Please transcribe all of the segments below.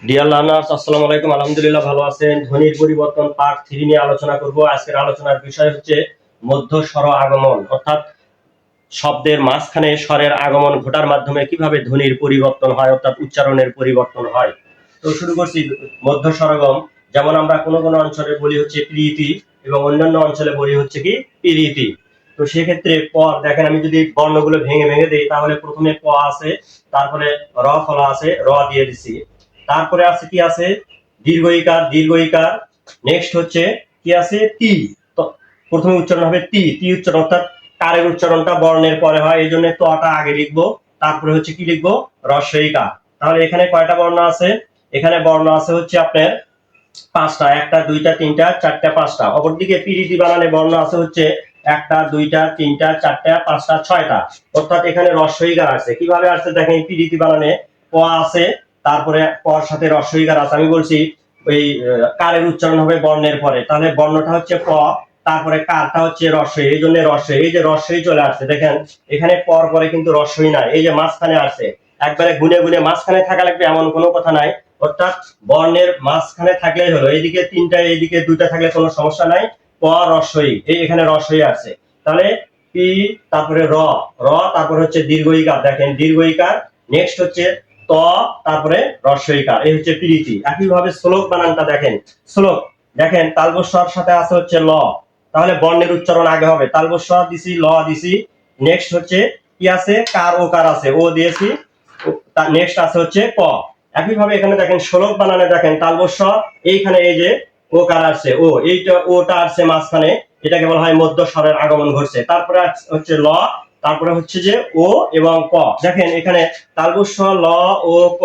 Dear learners, আসসালামু আলাইকুম। আলহামদুলিল্লাহ ভালো আছেন। ধ্বনির পরিবর্তন পার্ট 3 নিয়ে আলোচনা করব। আজকের আলোচনার বিষয় হচ্ছে মধ্য স্বর আগমন, অর্থাৎ শব্দের মাঝখানে স্বরের আগমন ঘটার মাধ্যমে কিভাবে ধ্বনির পরিবর্তন হয়, অর্থাৎ উচ্চারণের পরিবর্তন হয়। তো শুরু করছি মধ্য স্বরগম। যেমন আমরা কোনো কোনো অঞ্চলে বলি হচ্ছে প্রীতি এবং অন্যান্য অঞ্চলে বলি হচ্ছে কি পিরিতি। তো সেক্ষেত্রে প দেখেন, আমি যদি বর্ণগুলো ভেঙে ভেঙে দিই তাহলে প্রথমে প আছে, তারপরে র ফলা আছে, র দিয়ে দিছি, তারপরে আছে কি আছে দীর্ঘইকার, দীর্ঘইকার, নেক্সট হচ্ছে কি আছে টি। তো প্রথমে উচ্চারণ হবে টি, টি উচ্চারণ, অর্থাৎ কারের উচ্চারণটা বর্ণের পরে হয়, এই জন্য তটা আগে লিখবো, তারপরে হচ্ছে কি লিখবো রস্বইকা। তাহলে এখানে কয়টা বর্ণ আছে? এখানে বর্ণ আছে হচ্ছে আপনার পাঁচটা, একটা দুইটা তিনটা চারটা পাঁচটা। অপরদিকে পিরিতি বানানে বর্ণ আছে হচ্ছে একটা দুইটা তিনটা চারটা পাঁচটা ছয়টা, অর্থাৎ এখানে রস্বইকার আছে। কিভাবে আসছে দেখেন, পিরিতি বানানে প আছে, তারপরে পর সাথে রস্বইকার আছে। আমি বলছি ওই কারের উচ্চারণ হবে বর্ণের পরে, তাহলে বর্ণটা হচ্ছে প, তারপরে কারটা হচ্ছে রস্বই, এই জন্য রস্বই, এই যে রস্বই চলে আসছে দেখেন, এখানে পর পরে কিন্তু রস্বই নাই, এই যে মাঝখানে আসছে। একবারে গুনে গুনে মাঝখানে থাকা লাগবে এমন কোনো কথা নাই, অর্থাৎ বর্ণের মাঝখানে থাকলেই হলো। এইদিকে তিনটা এইদিকে দুইটা থাকলে কোনো সমস্যা নাই। প রস্বই, এই এখানে রস্বই আছে। তাহলে পি, তারপরে র, র তারপরে হচ্ছে দীর্ঘইকার, দেখেন দীর্ঘইকার, নেক্সট হচ্ছে ত, তারপরে রস্বইকার, এই হচ্ছে প্রীতি। একইভাবে শ্লোক বানানটা দেখেন, শ্লোক দেখেন তালবস্বর সাথে আছে হচ্ছে ল, তাহলে বর্ণের উচ্চারণ আগে হবে, তালবস্বর দিছি, ল দিছি, নেক্সট হচ্ছে কি আছে কার ও কার আছে, ও দিয়েছি, নেক্সট আছে হচ্ছে ক। একইভাবে এখানে দেখেন শ্লোক বানানে দেখেন তালবস্য, এইখানে এই যে ও কার আসছে, ও এইটা ওটা আসছে মাঝখানে, এটাকে বলা হয় মধ্য স্বরের আগমন ঘটছে। তারপরে হচ্ছে ল, তারপরে হচ্ছে যে ও এবং ক। দেখেন এখানে তালবস্য ল ও ক,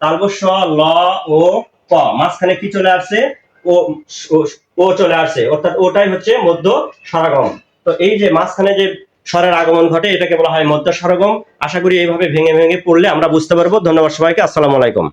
তালবস্য ল ও ক, মাঝখানে কি চলে আসছে ও, ও চলে আসছে, অর্থাৎ ওটাই হচ্ছে মধ্য স্বরাগম। তো এই যে মাঝখানে যে স্বরের আগমন ঘটে এটাকে বলা হয় মধ্য স্বরগম। আশা করি এইভাবে ভেঙে ভেঙে পড়লে আমরা বুঝতে পারবো। ধন্যবাদ সবাইকে, আসসালামু আলাইকুম।